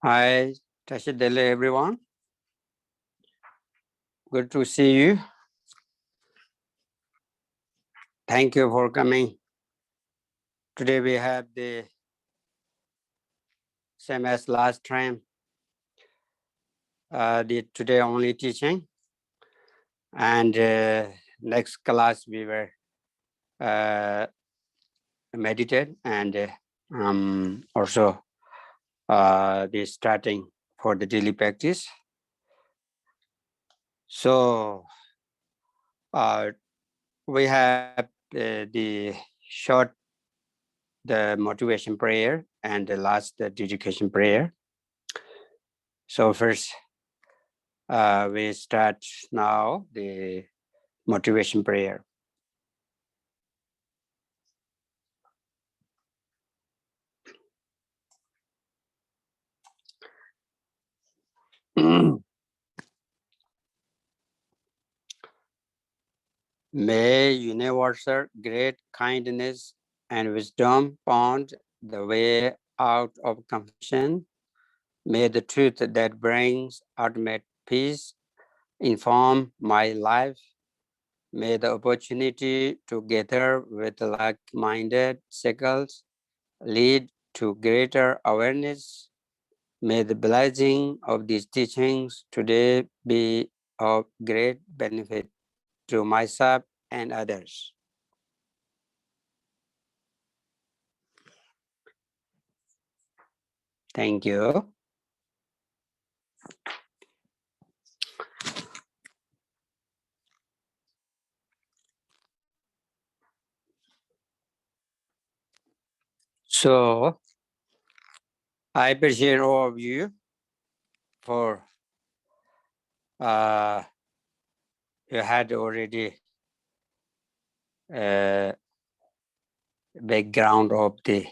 Hi, Tashidele, everyone. Good to see you. Thank you for coming. Today we have the same as last time, the today only teaching. And next class we will meditate and also the starting for the daily practice. So we have the short the motivation prayer and the last the dedication prayer. So first we start now the motivation prayer. May universal great kindness and wisdom pound the way out of confusion. May the truth that brings ultimate peace inform my life. May the opportunity to gather with like-minded circles lead to greater awareness. May the blessing of these teachings today be of great benefit to myself and others. Thank you. So I appreciate all of you for you had already background of the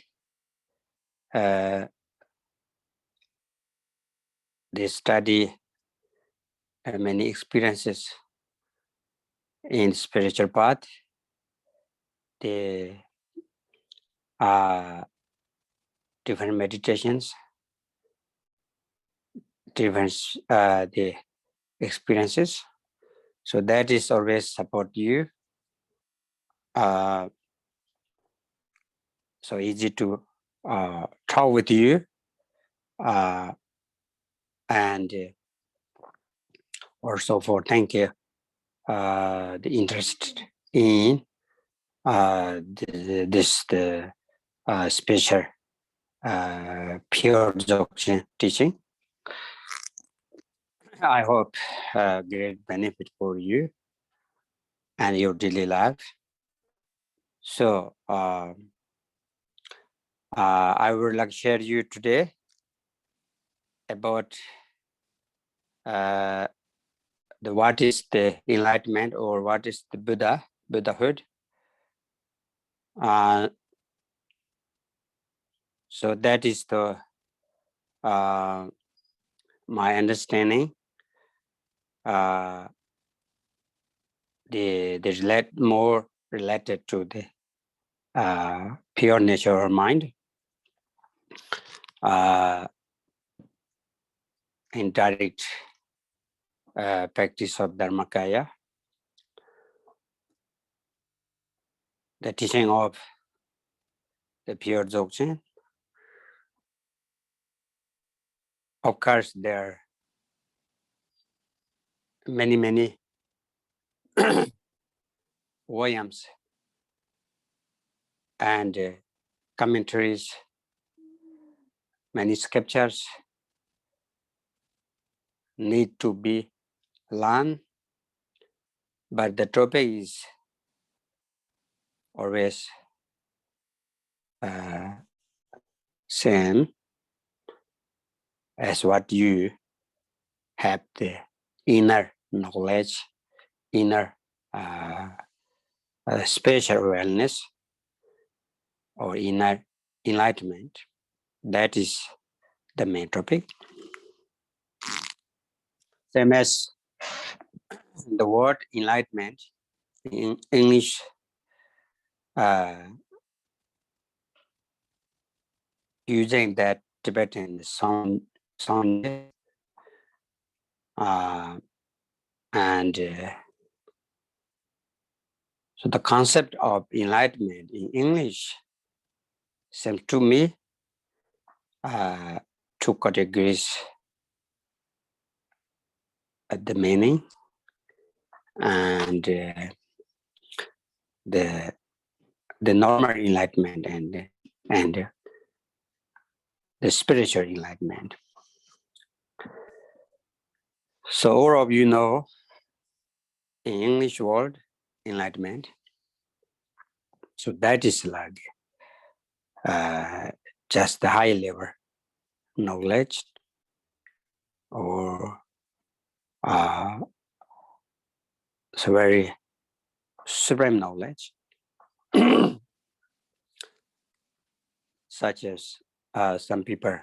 study many experiences in spiritual path, the different meditations, different the experiences. So that is always support you. So easy to talk with you, and also for thank you the interest in the special pure Dzogchen teaching. I hope great benefit for you and your daily life. So I would like to share you today about the what is the enlightenment or what is the Buddhahood. So that is the my understanding. The more related to the pure nature of mind, in direct practice of Dharmakaya, the teaching of the pure Dzogchen. Of course, there are many volumes and commentaries, many scriptures need to be learned, but the topic is always same as what you have the inner knowledge, inner spiritual awareness, or inner enlightenment. That is the main topic. Same as the word enlightenment in English, using that Tibetan sound Sangye, and so the concept of enlightenment in English seems to me two categories at the meaning, and the normal enlightenment and the spiritual enlightenment. So all of you know, in English word, enlightenment. So that is like just the high level knowledge, or so very supreme knowledge, such as some people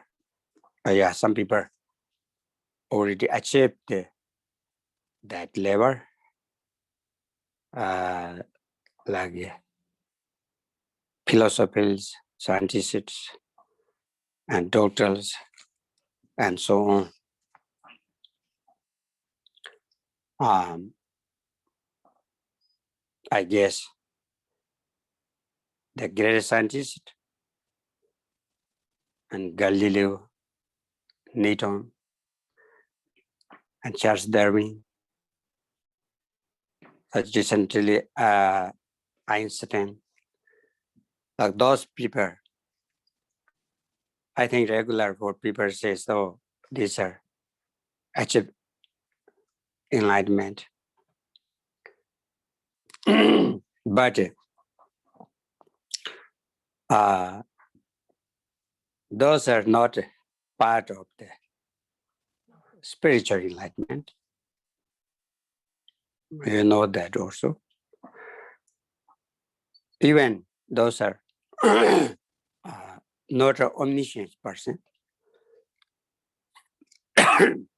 already achieved that level, like philosophers, scientists, and doctors, and so on. I guess the great scientist and Galileo, Newton, and Charles Darwin, such recently Einstein, like those people, I think regular for people say so, these are achieved enlightenment. But those are not part of the spiritual enlightenment. You know that also. Even those are not an omniscient person.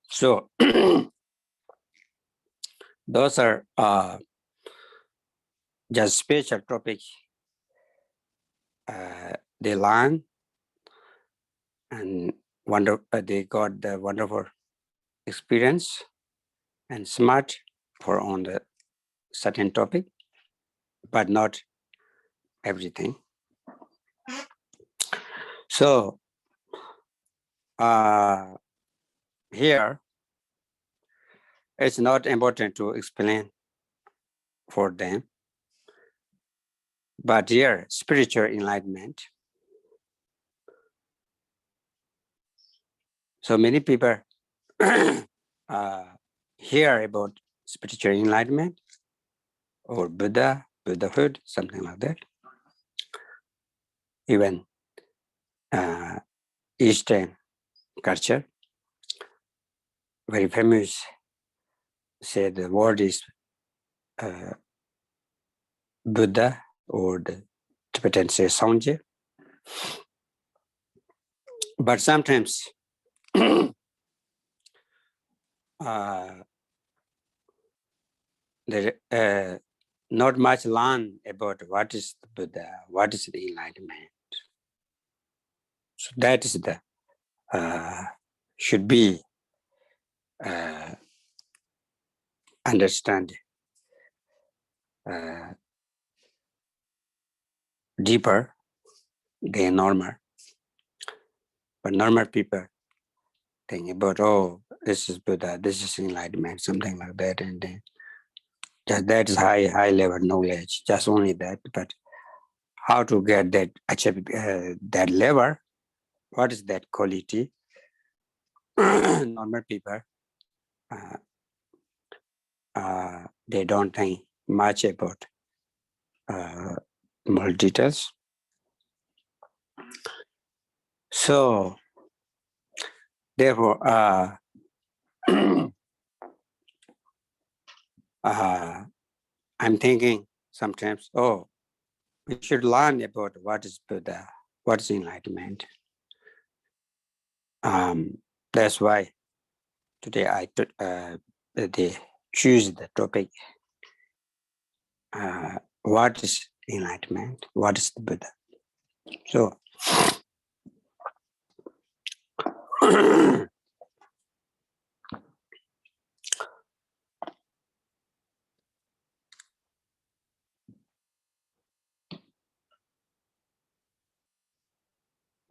So those are just special topics. They learn and they got the wonderful experience and smart for on the certain topic, but not everything. So here, it's not important to explain for them, but here, spiritual enlightenment. So many people hear about spiritual enlightenment or Buddha, Buddhahood, something like that. Even Eastern culture, very famous, say the word is Buddha, or the Tibetan say Sangye. But sometimes there not much learn about what is the Buddha, what is the enlightenment. So that is the should be understand deeper than normal. But normal people think about, oh, this is Buddha, this is enlightenment, something like that, and then that is high level knowledge, just only that. But how to get that achieve that level? What is that quality? Normal people, they don't think much about more details. So therefore, I'm thinking sometimes, oh, we should learn about what is Buddha, what is enlightenment. That's why today I they choose the topic. What is enlightenment? What is the Buddha? So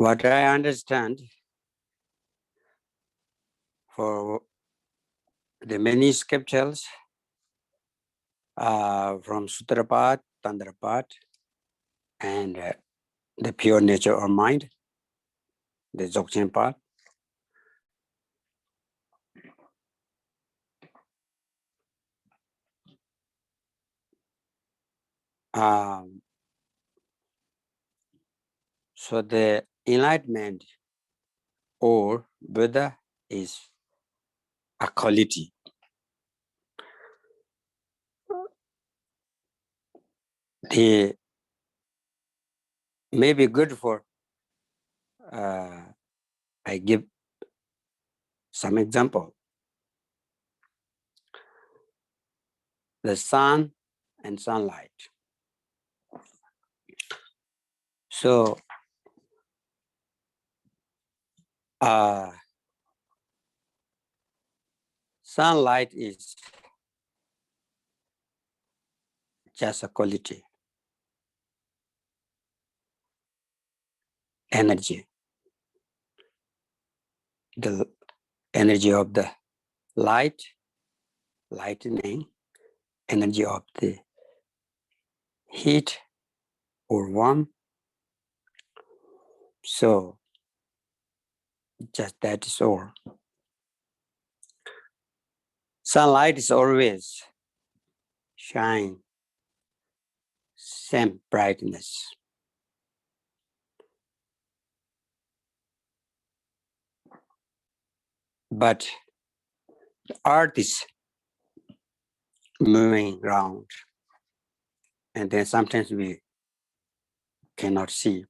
What I understand for the many scriptures from Sutrapat, Tantrapat, and the pure nature of mind, the Dzogchen part. So the enlightenment or Buddha is a quality. They may be good for, I give some example. The sun and sunlight. So sunlight is just a quality, energy. The energy of the light, lightning, energy of the heat or warm. So just that is all. Sunlight is always shine, same brightness. But the earth is moving around, and then sometimes we cannot see.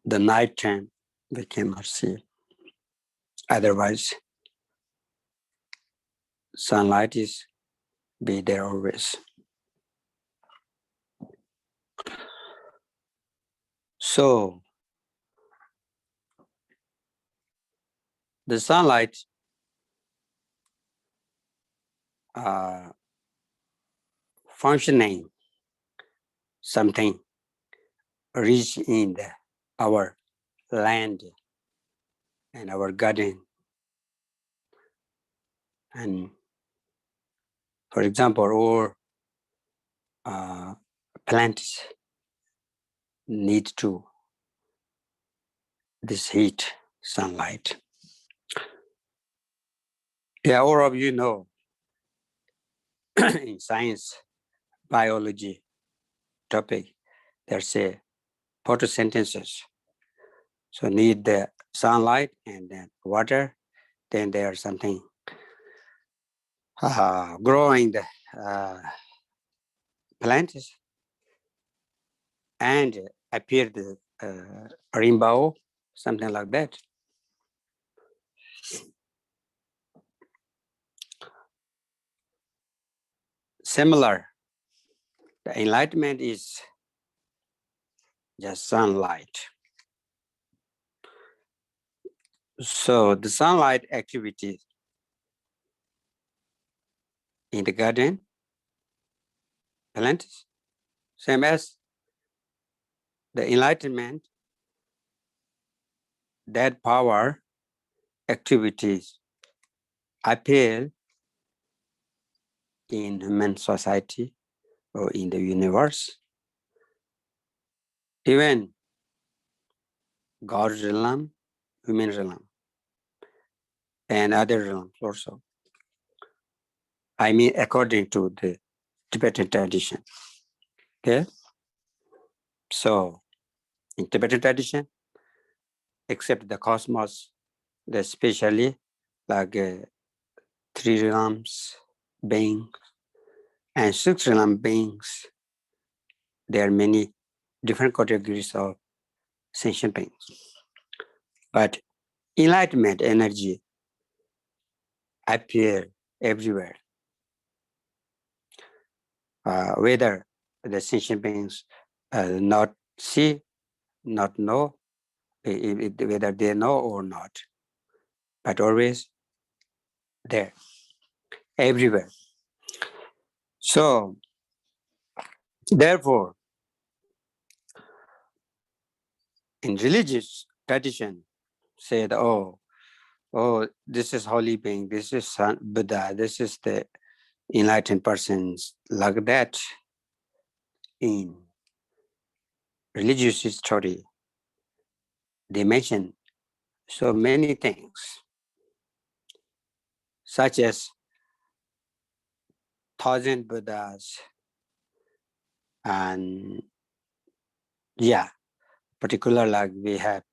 The night time we cannot see. Otherwise, sunlight is be there always. So the sunlight functioning something rich in our land and our garden. And for example, or plants need to this heat, sunlight. Yeah, all of you know in science, biology topic, there's a photosynthesis. So need the sunlight and then water, then there's something growing the plants and appear the rainbow, something like that. Similar, the enlightenment is just sunlight. So the sunlight activity in the garden, plants, same as the enlightenment, that power activities appear in human society or in the universe. Even God's realm, human realm, and other realms also. I mean, according to the Tibetan tradition. Okay. So in Tibetan tradition, except the cosmos, especially like 3 realms beings and 6 realm beings, there are many different categories of sentient beings. But enlightenment energy appear everywhere. Whether the sentient beings not see, not know, whether they know or not, but always there, everywhere. So, therefore, in religious tradition said, oh, this is holy being, this is Buddha, this is the enlightened persons, like that. In religious history, they mention so many things, such as 1,000 Buddhas, and particular like we have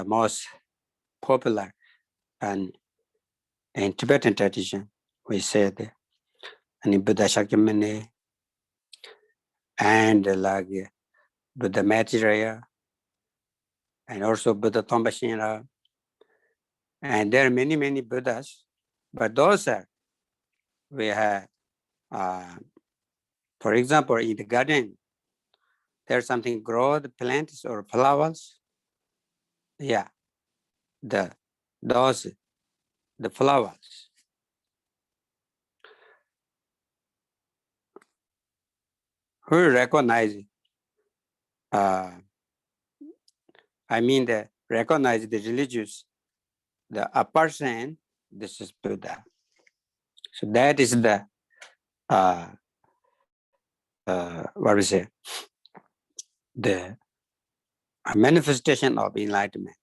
most popular and in Tibetan tradition, we said and Buddha Shakyamuni and like Buddha Maitreya and also Buddha Tombashina. And there are many, many Buddhas, but those are, we have, for example, in the garden, there's something grow, the plants or flowers. Yeah, the flowers. Who recognize, recognize the religious, a person, this is Buddha. So that is the, what we say, the manifestation of enlightenment.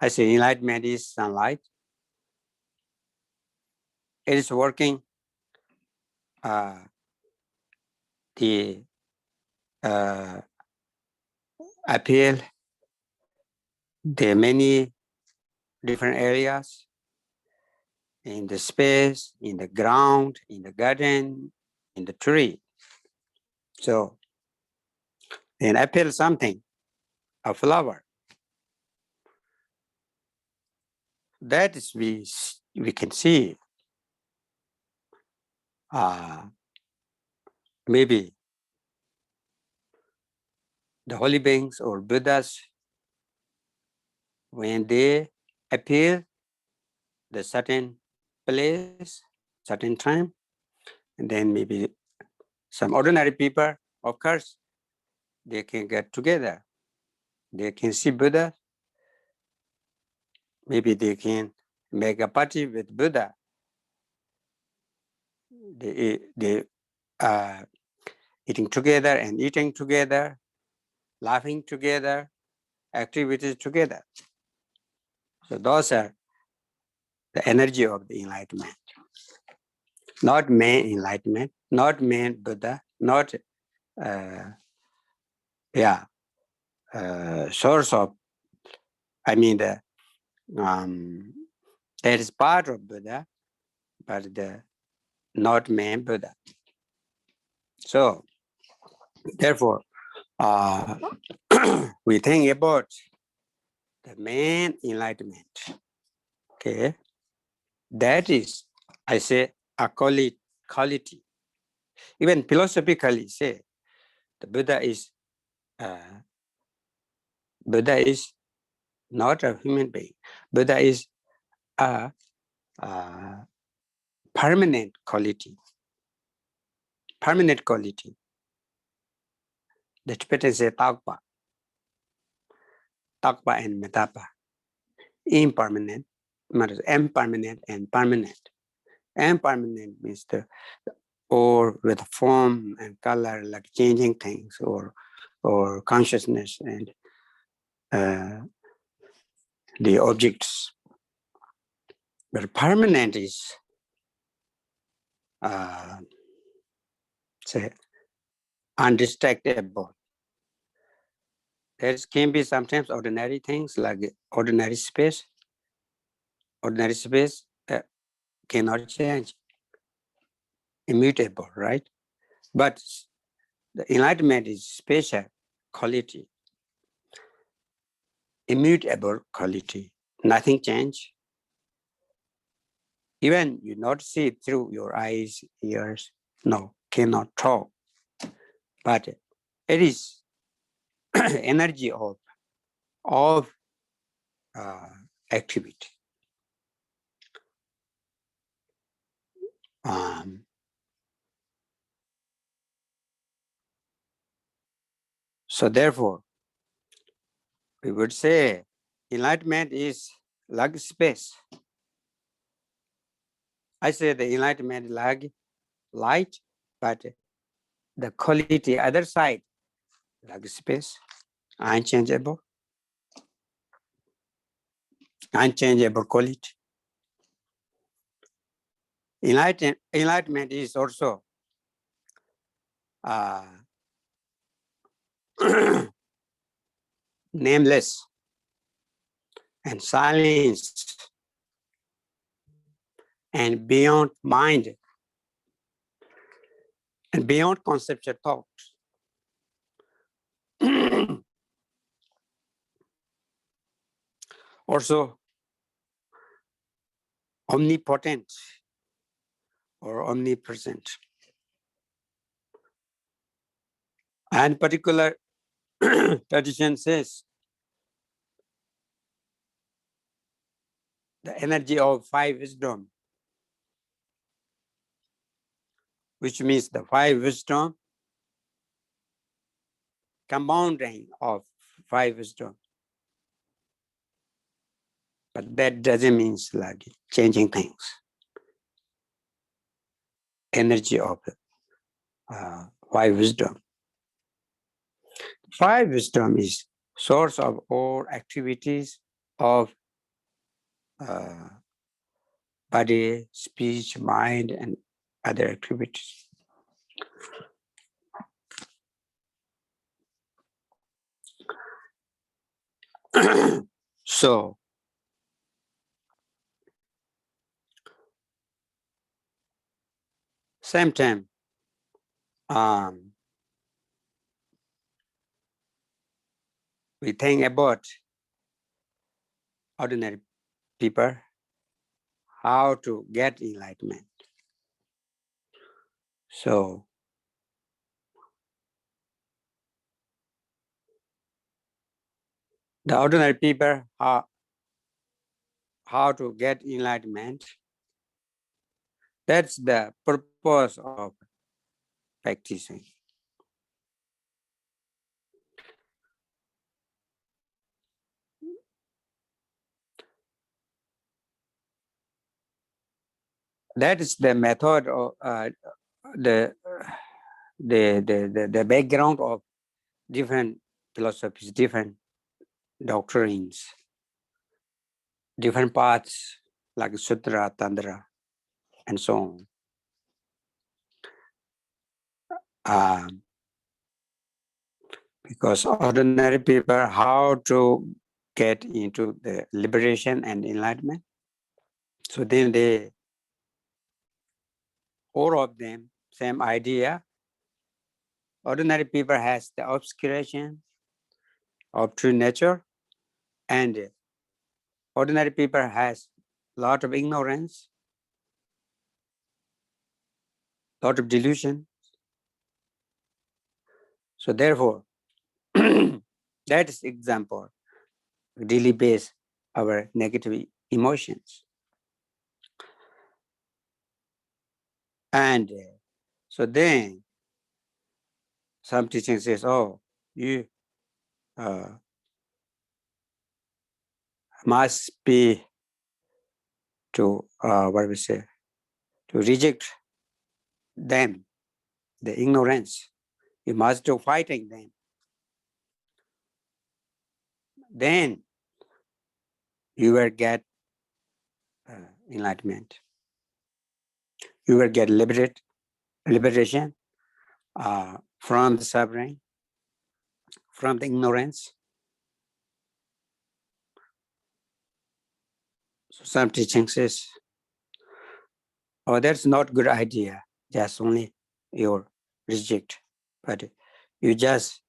I say enlightenment is sunlight. It is working the appeal the many different areas in the space, in the ground, in the garden, in the tree. So then appeal something, a flower. That is we can see maybe the holy beings or Buddhas, when they appear the certain place, certain time, and then maybe some ordinary people, of course, they can get together. They can see Buddha. Maybe they can make a party with Buddha. They are eating together and eating together, laughing together, activities together. So those are the energy of the enlightenment. Not main enlightenment, not main Buddha, not source of, that is part of Buddha, but the not main Buddha. So therefore, we think about the main enlightenment. Okay, that is, I say, a quality. Even philosophically, say the Buddha is not a human being. Buddha is a permanent quality. Permanent quality. The Tibetans say Takpa and Metapa. Impermanent, impermanent and permanent. Impermanent means or with form and color, like changing things or consciousness and the objects. But permanent is say undistractable. There can be sometimes ordinary things like ordinary space. Ordinary space cannot change, immutable, right? But the enlightenment is special quality, immutable quality. Nothing change. Even you not see through your eyes, ears, no, cannot talk. But it is energy of activity. So therefore, we would say enlightenment is like space. I say the enlightenment is like light, but the quality other side, like space, unchangeable, unchangeable quality. Enlightenment is also nameless and silence and beyond mind and beyond conceptual thoughts. Also omnipotent or omnipresent. And particular tradition says the energy of five wisdom, which means the five wisdom, compounding of five wisdom. But that doesn't mean like changing things. Energy of five wisdom. Five wisdom is source of all activities of body, speech, mind, and other activities. So, same time, we think about ordinary people, how to get enlightenment. So, the ordinary people, how to get enlightenment, that's the purpose of practicing. That is the method of the background of different philosophies, different doctrines, different paths like Sutra, Tantra, and so on. Because ordinary people, how to get into the liberation and enlightenment. So then all of them, same idea. Ordinary people has the obscuration of true nature, and ordinary people has lot of ignorance, lot of delusion. So therefore, that is example, daily base our negative emotions. And so then some teaching says, oh, you must be to, what we say, to reject them, the ignorance. You must do fighting them. Then you will get enlightenment. You will get liberation from the suffering, from the ignorance. So some teaching says, oh, that's not good idea. Just only you reject, but you just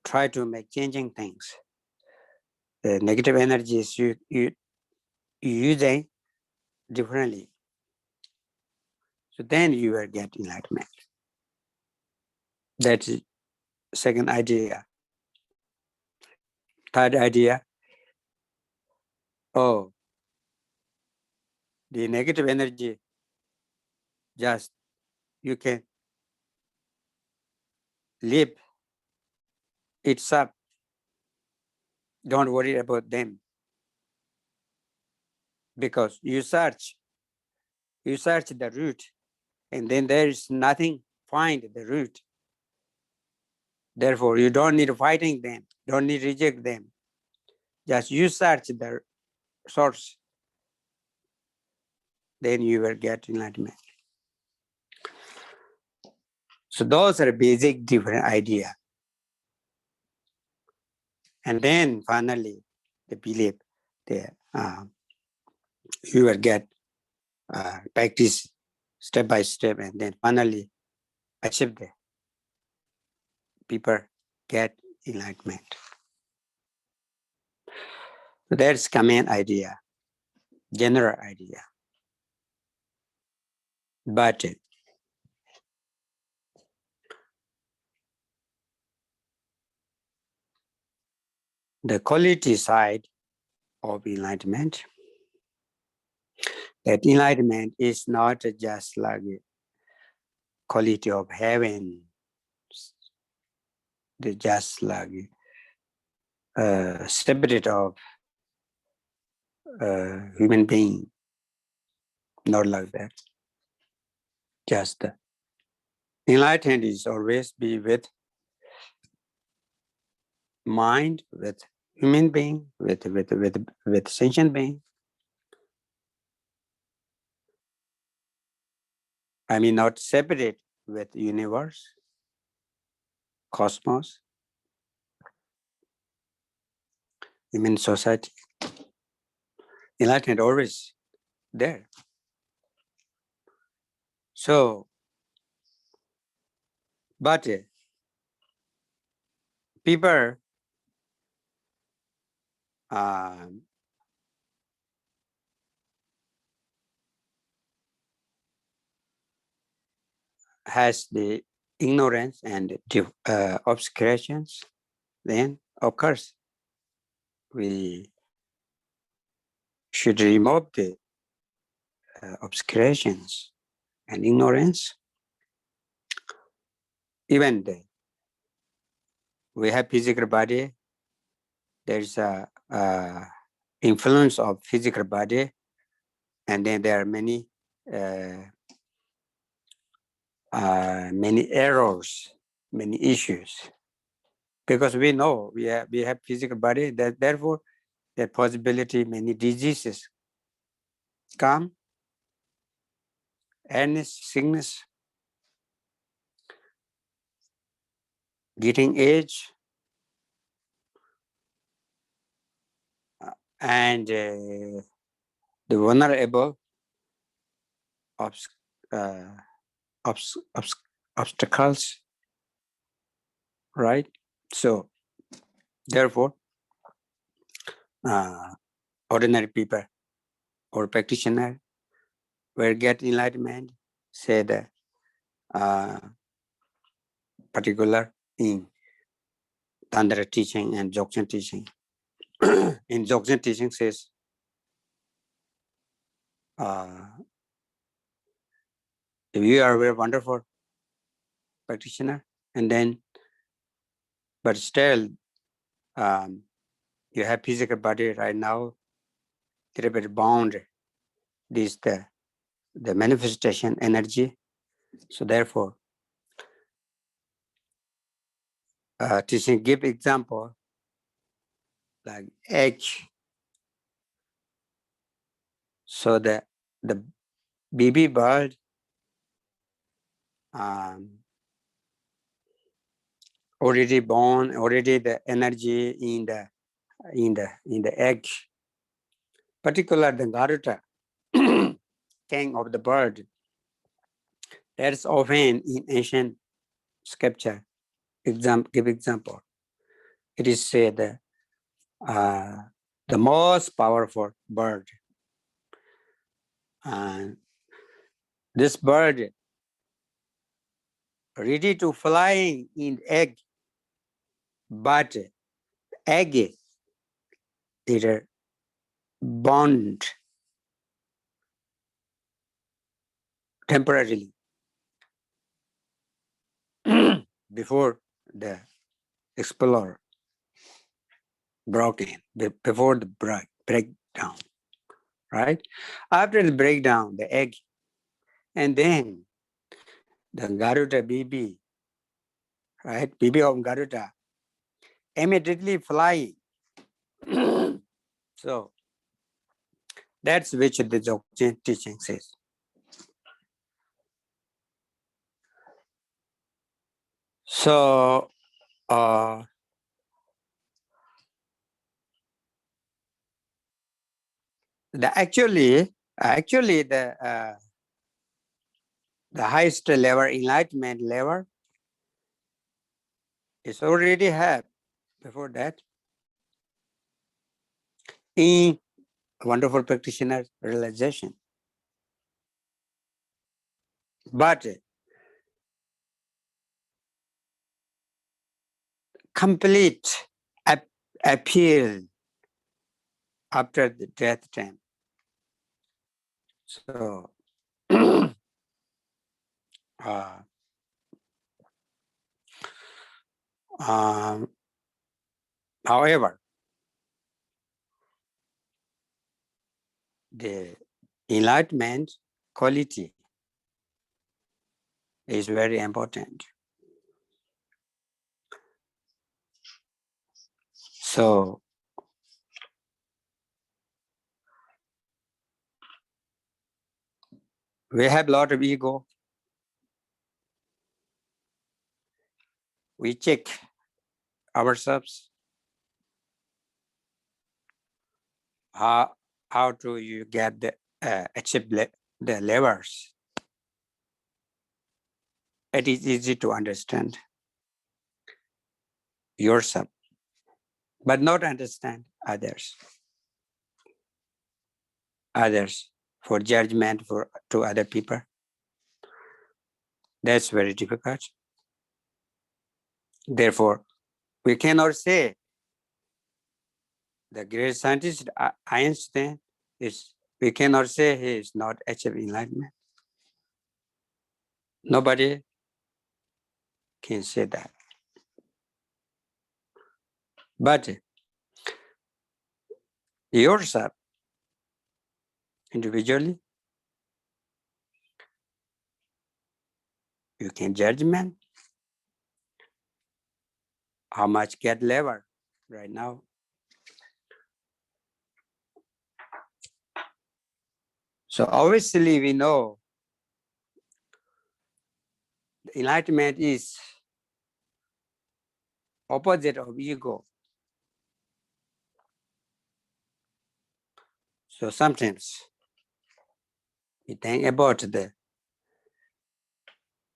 try to make changing things. The negative energies you using differently. So then you will get enlightenment. That's the second idea. Third idea, oh, the negative energy, just you can live It's up. Don't worry about them. Because you search the root, and then there is nothing, find the root. Therefore, you don't need fighting them, don't need reject them. Just you search the source, then you will get enlightenment. So those are basic different idea. And then finally, the belief, you will get practice step by step, and then finally achieve the people get enlightenment. So that's common idea, general idea. But the quality side of enlightenment, that enlightenment is not just like quality of heaven, just like separate of human being, not like that. Just enlightenment is always be with mind, with human being, with sentient being. I mean, not separate with universe, cosmos, human society. Enlightenment always there. So, but people has the ignorance and obscurations, then of course we should remove the obscurations and ignorance. Even we have physical body, there's a influence of physical body, and then there are many errors, many issues, because we know we have physical body, that therefore the possibility many diseases come, illness, sickness, getting age, and the vulnerable obstacles, right? So therefore, ordinary people or practitioner will get enlightenment, say the particular in Tantra teaching and Dzogchen teaching. In Dzogchen teaching says, if you are a very wonderful practitioner, and then, but still, you have physical body right now, little bit bound, this the manifestation energy. So therefore, teaching give example like egg. So the baby bird already born, already the energy in the egg. Particular the Garuda, king of the bird. That's often in ancient scripture. Give example. It is said the most powerful bird. And this bird ready to flying in egg, but egg is bound temporarily before the explore, broken before the breakdown, right? After the breakdown, the egg, and then the Garuda BB, right? BB of Garuda, immediately flying. So that's which the Dzogchen teaching says. So actually the highest level enlightenment level is already have before that in wonderful practitioner realization. But complete appeal after the death time. So however, the enlightenment quality is very important. So we have a lot of ego. We check ourselves. How do you get the achieve the levels? It is easy to understand yourself, but not understand others. Others for judgment to other people. That's very difficult. Therefore, we cannot say the great scientist Einstein is. We cannot say he is not achieved enlightenment. Nobody can say that. But yourself, individually, you can judgment how much get level right now. So obviously we know enlightenment is opposite of ego. So sometimes we think about the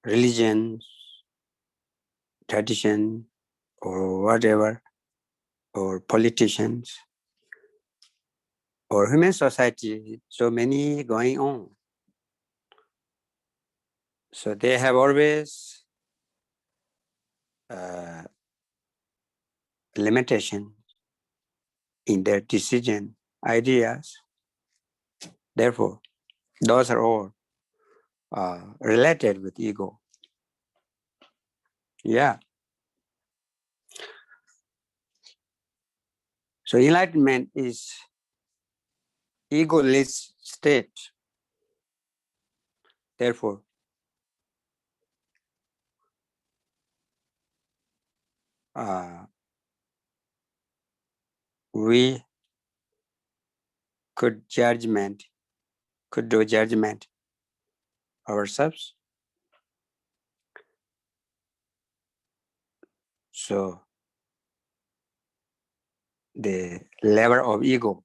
religion, tradition, or whatever, or politicians, or human society, so many going on. So they have always limitation in their decision ideas. Therefore, those are all related with ego. Yeah. So enlightenment is egoless state. Therefore, we could do judgment ourselves. So the level of ego,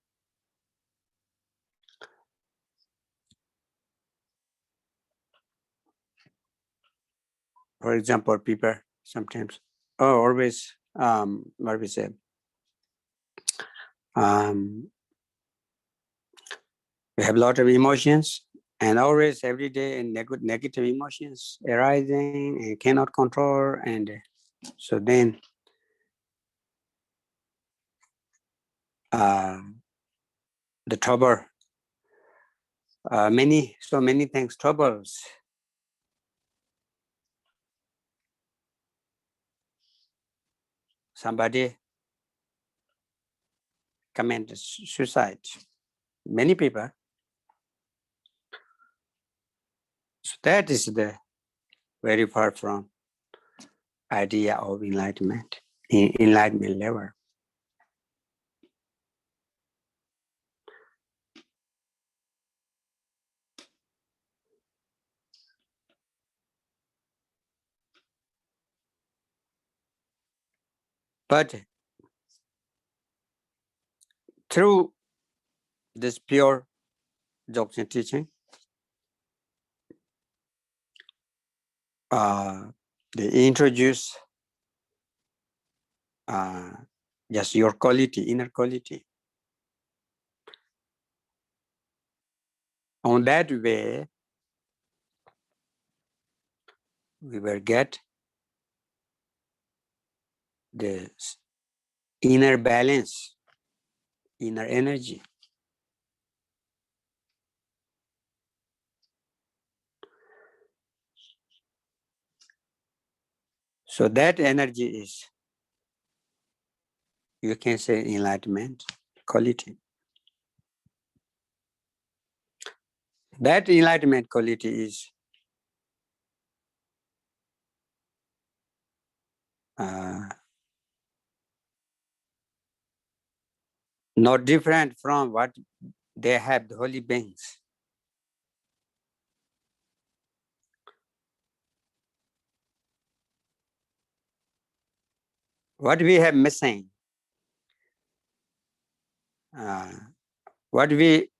for example, people sometimes, always, what we say, we have a lot of emotions, and always every day negative emotions arising and cannot control, and so then the trouble, so many things troubles. somebody commit suicide. Many people. So that is the very far from idea of enlightenment, enlightenment level. But through this pure Dzogchen teaching, they introduce just your quality, inner quality. On that way, we will get the inner balance, inner energy. So that energy is, you can say, enlightenment quality. That enlightenment quality is not different from what they have, the holy beings. What we have missing, what we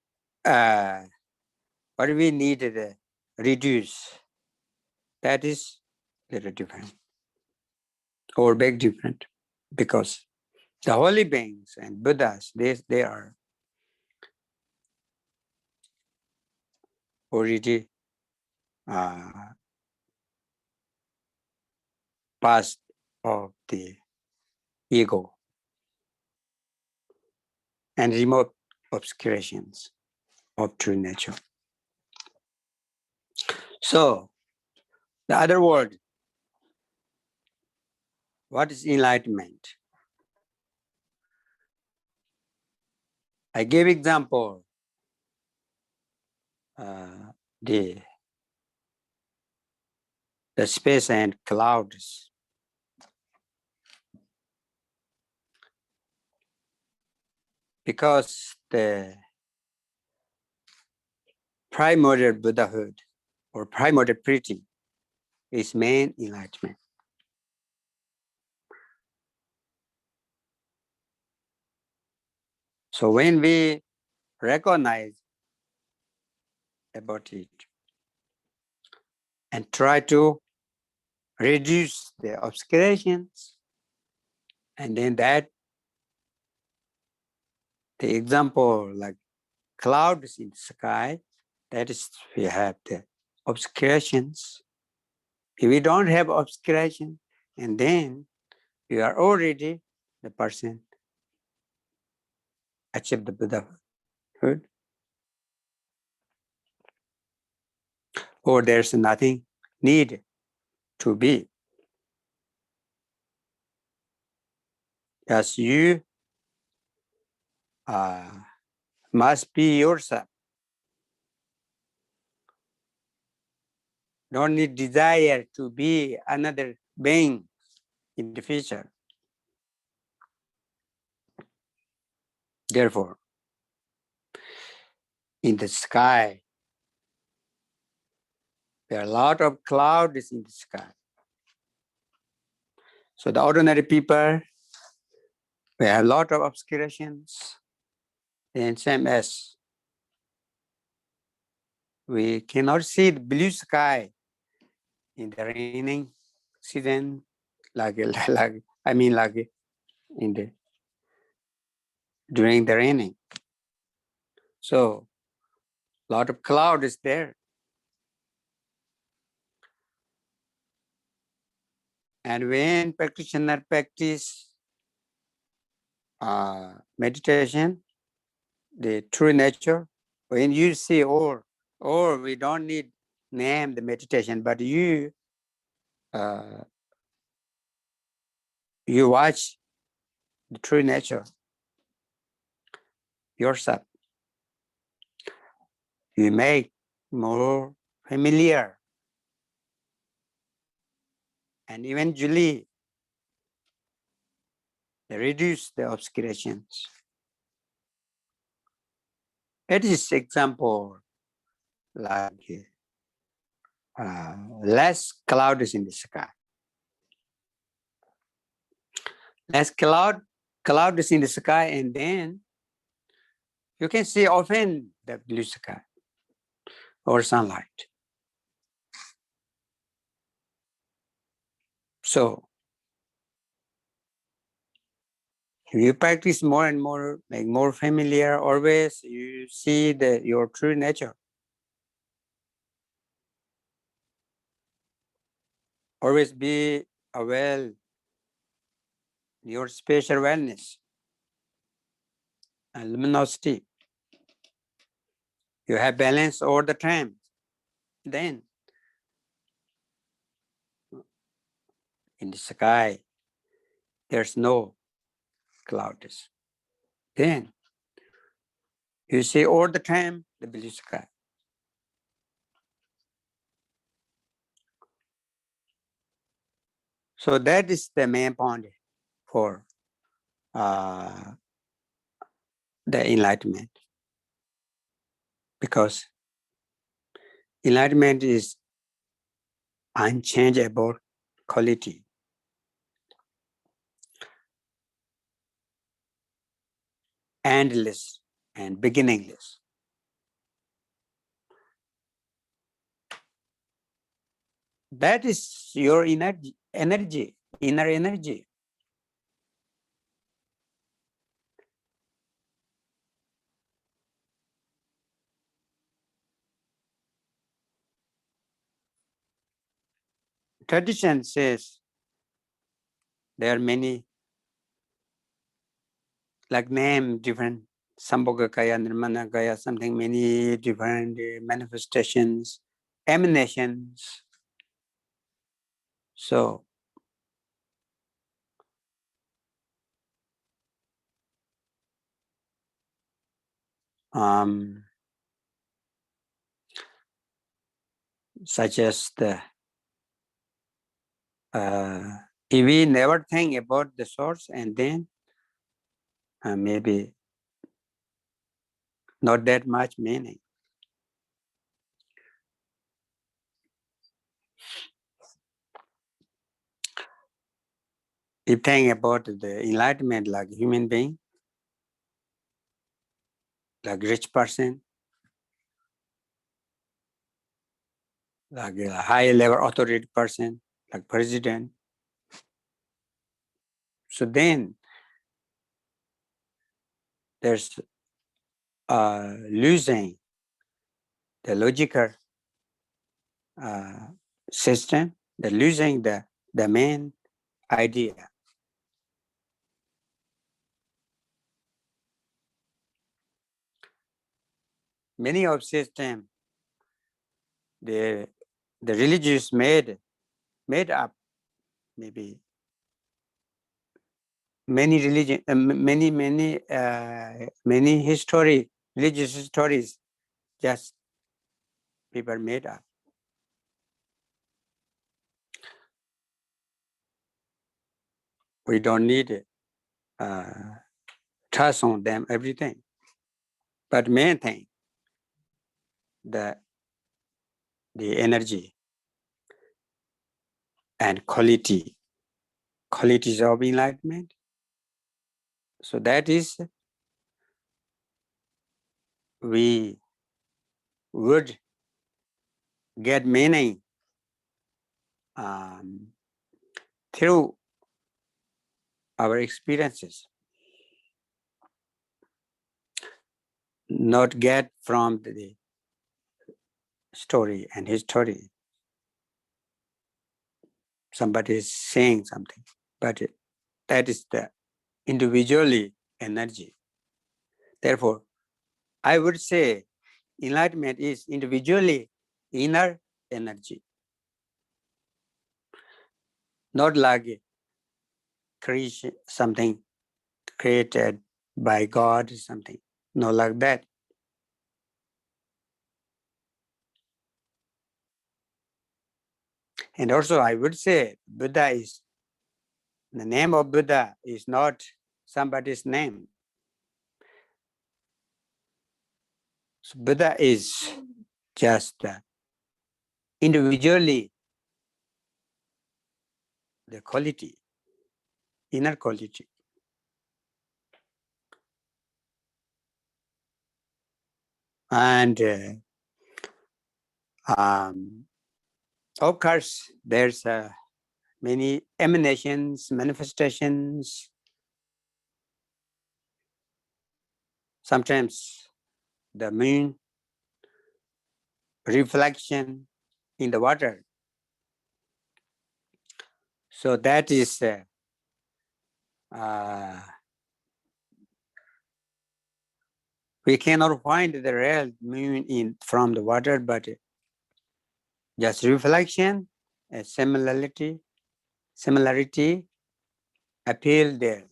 needed to reduce, that is little different or big different, because the holy beings and Buddhas, they are already past of the ego and remote obscurations of true nature. So, the other word, what is enlightenment? I gave example, the space and clouds. Because the primordial Buddhahood or primordial preaching is main enlightenment. So when we recognize about it and try to reduce the obscurations, and then that, the example like clouds in the sky, that is, we have the obscurations. If we don't have obscuration, and then you are already the person achieved the Buddhahood, or there's nothing needed to be. As you must be yourself. Don't need desire to be another being in the future. Therefore, in the sky, there are a lot of clouds in the sky. So the ordinary people, we have a lot of obscurations, and same as we cannot see the blue sky in the raining season, like in the during the raining. So a lot of cloud is there. And when practitioner practice meditation, the true nature, when you see, or we don't need name the meditation, but you watch the true nature, yourself. You make more familiar, and eventually reduce the obscurations. It is example like less clouds in the sky. Less clouds in the sky, and then you can see often the blue sky or sunlight. So if you practice more and more, like more familiar, always you see your true nature. Always be aware your spatial awareness and luminosity. You have balance all the time. Then in the sky, there's no clouds. Then you see all the time the blue sky. So that is the main point for the enlightenment. Because enlightenment is unchangeable quality. Endless and beginningless. That is your inner energy. Tradition says there are many, like name different, Sambhogakaya, Nirmanakaya, something, many different manifestations, emanations. So such as if we never think about the source, and then maybe not that much meaning. If think about the enlightenment like human being, like rich person, like a high level authority person, like president. So then there's losing the logical system, the losing the main idea. Many of system, the religious made up maybe many religion, many religious stories, just people made up. We don't need trust on them, everything. But main thing, the energy and qualities of enlightenment. So that is, we would get meaning through our experiences, not get from the story and history. Somebody is saying something, but that is the individually energy. Therefore, I would say enlightenment is individually inner energy, not like creation, something created by God or something. No, like that. And also I would say the name of Buddha is not somebody's name. So Buddha is just individually the quality, inner quality. And of course, there's many emanations, manifestations. Sometimes the moon reflection in the water. So that is we cannot find the real moon in from the water, but just reflection, a similarity appeal there.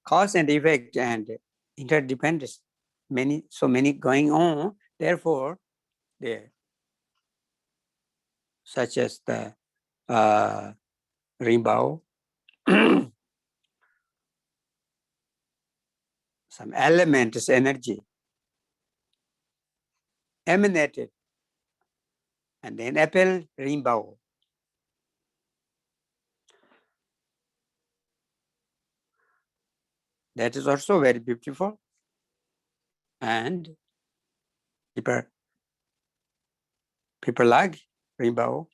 Cause and effect and interdependence, so many going on. Therefore, there, such as the rainbow, some elements, energy emanated, and then apple rainbow. That is also very beautiful, and people like rainbow.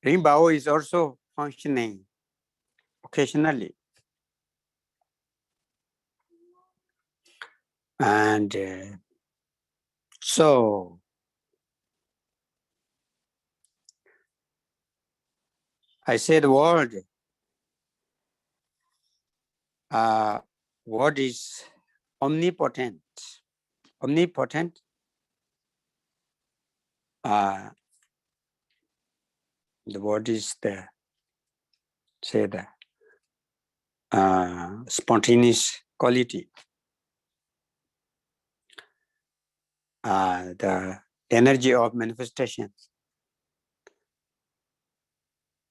Rainbow is also functioning occasionally, and so I say the word. What is omnipotent? Omnipotent. The word is the spontaneous quality. The energy of manifestation.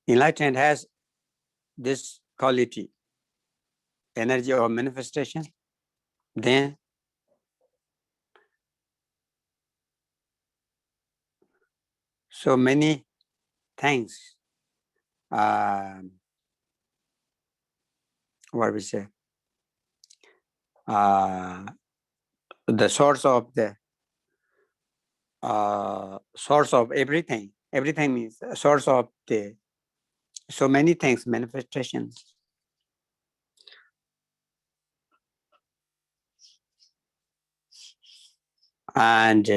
Enlightenment has this quality, energy of manifestation. Then so many things. What we say? The source of everything. Everything means a source of the so many things, manifestations. And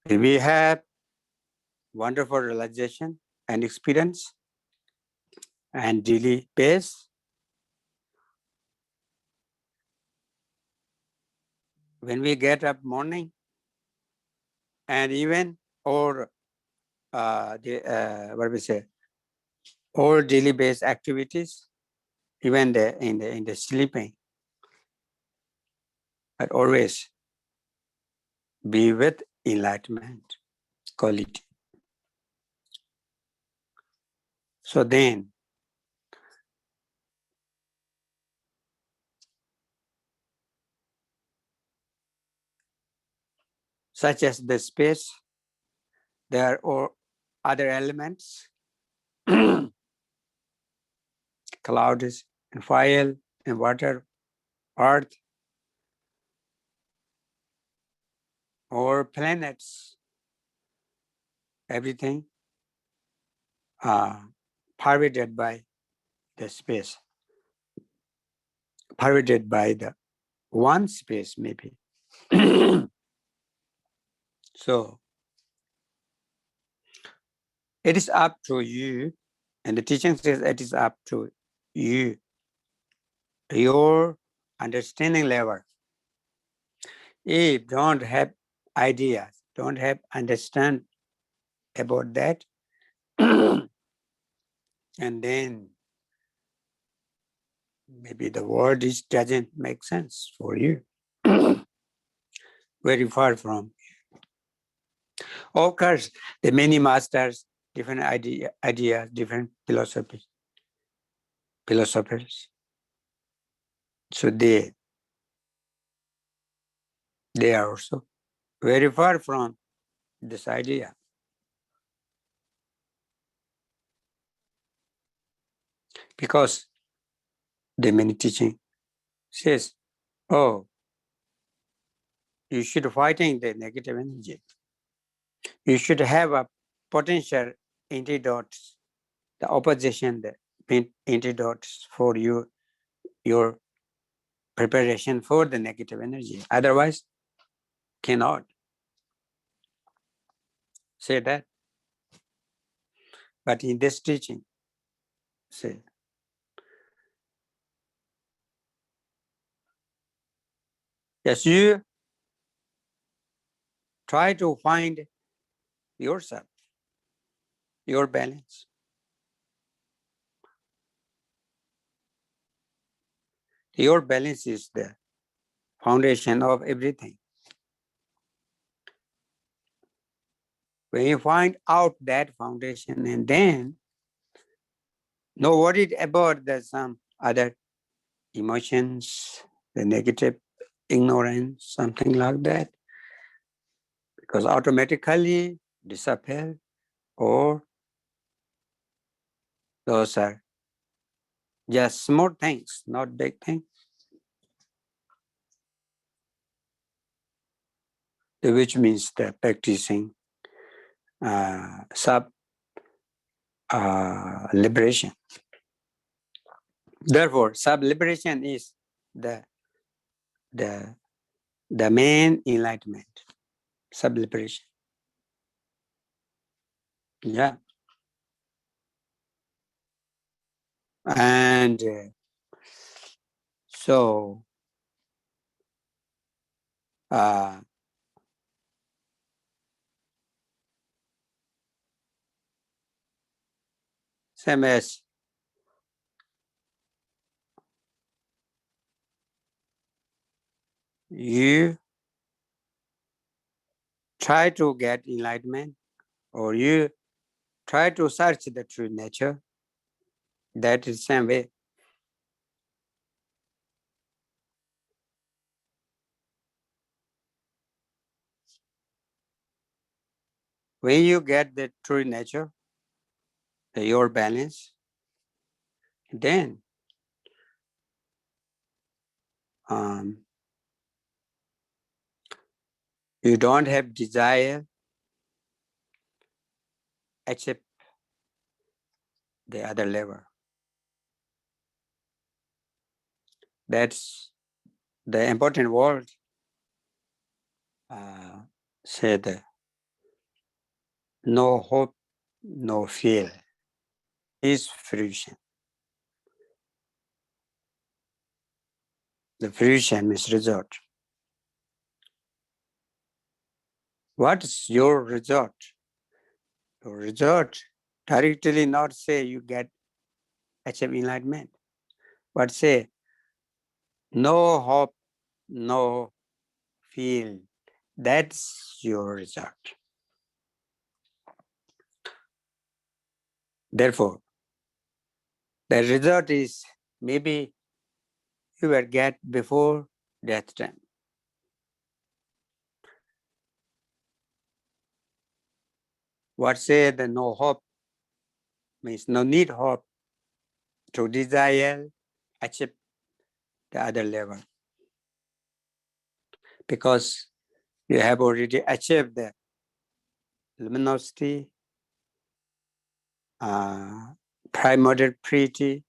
we have wonderful realization and experience and daily pace. When we get up morning and even or what we say, all daily based activities, even in the sleeping, but always be with enlightenment quality. So then, such as the space, there are other elements, clouds and fire and water, earth, or planets, everything pervaded by the space, pervaded by the one space maybe. So It is up to you, and the teaching says it is up to you, your understanding level. If don't have ideas, don't have understand about that, and then maybe the word doesn't make sense for you. Very far from. Of course, the many masters, different ideas, different philosophers. So they are also very far from this idea. Because the many teaching says, oh, you should fighting the negative energy. You should have a potential antidotes, the opposition, the antidotes for you, your preparation for the negative energy. Otherwise, cannot say that. But in this teaching, say, yes, you try to find yourself, your balance. Your balance is the foundation of everything. When you find out that foundation, and then no worried about some other emotions, the negative ignorance, something like that, because automatically disappear, or those are just small things, not big things, which means the practicing sub liberation. Therefore, sub liberation is the main enlightenment. Sub liberation. Yeah. And so same as you try to get enlightenment, or you try to search the true nature, that is the same way. When you get the true nature, your balance, then you don't have desire except the other level. That's the important word. Said, no hope, no fear is fruition. The fruition is result. What is your result? Your result directly not say you get achieve enlightenment, but say no hope, no feel. That's your result. Therefore, the result is maybe you will get before death time. What say the no hope means no need hope to desire achieve the other level, because you have already achieved the luminosity, primordial purity,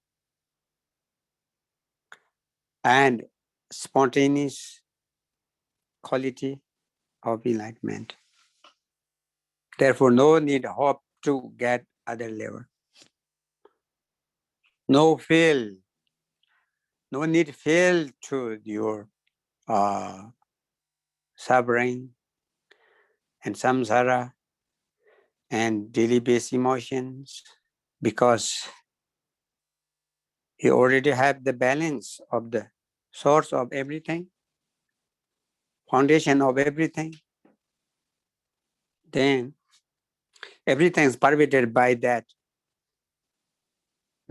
and spontaneous quality of enlightenment. Therefore, no need hope to get other level. No feel, no need feel to your suffering and samsara and daily base emotions, because you already have the balance of the source of everything, foundation of everything. Then everything is pervaded by that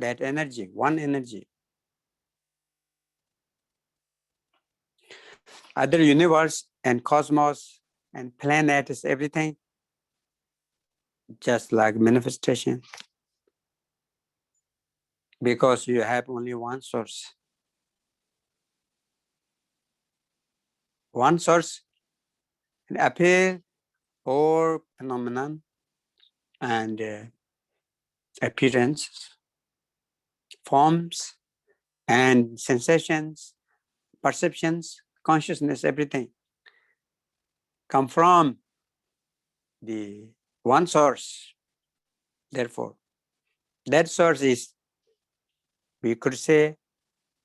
energy, one energy. Other universe and cosmos and planets, everything, just like manifestation, because you have only one source. One source appear or phenomenon and appearances, forms and sensations, perceptions, consciousness, everything come from the one source. Therefore, that source is, we could say,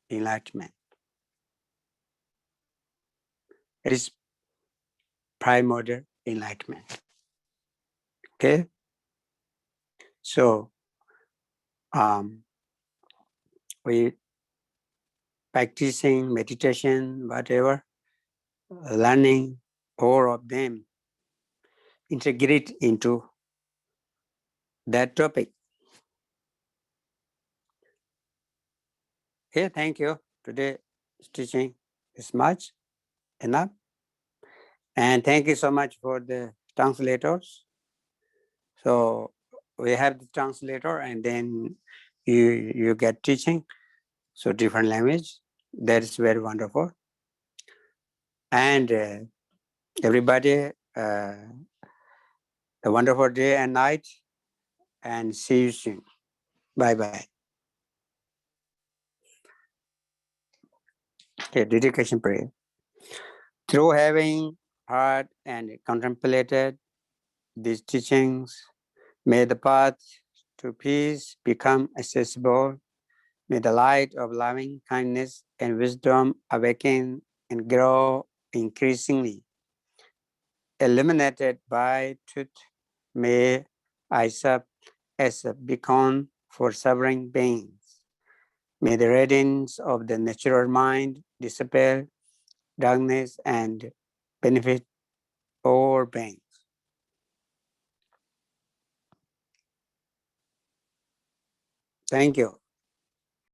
enlightenment. It is primordial enlightenment. Okay? So, we practicing meditation, whatever, learning, all of them integrate into that topic. Okay, thank you. Today's teaching is much enough. And thank you so much for the translators. So we have the translator and then you get teaching. So different language. That is very wonderful. And everybody, a wonderful day and night, and see you soon. Bye-bye. Okay, dedication prayer. Through having heard and contemplated these teachings, may the path to peace become accessible. May the light of loving kindness and wisdom awaken and grow increasingly. Illuminated by truth, may I serve as a beacon for suffering beings. May the radiance of the natural mind dispel darkness and benefit all beings. Thank you.